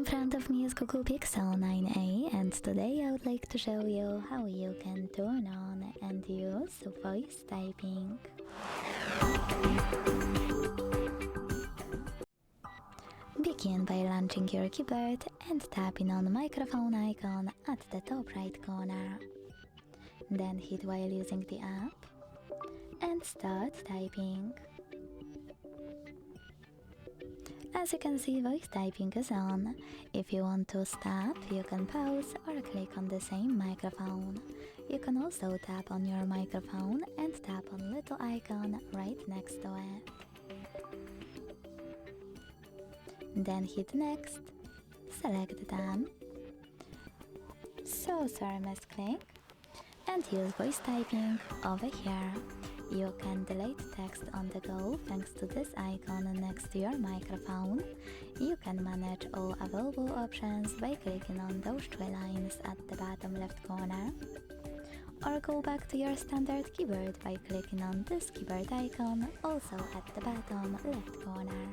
front of me is Google Pixel 9a, and today I would like to show you how you can turn on and use voice typing. Begin by launching your keyboard and tapping on the microphone icon at the top right corner. Then hit while using the app and start typing. As you can see, voice typing is on. If you want to stop, you can pause or click on the same microphone. You can also tap on your microphone and tap on little icon right next to it. Then hit next, select them, saucer misclick, and use voice typing over here. You can delete text on the go thanks to this icon next to your microphone. You can manage all available options by clicking on those three lines at the bottom left corner. Or go back to your standard keyboard by clicking on this keyboard icon, also at the bottom left corner.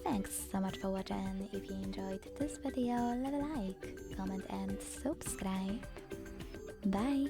Thanks so much for watching. If you enjoyed this video, leave a like, comment and subscribe. Bye!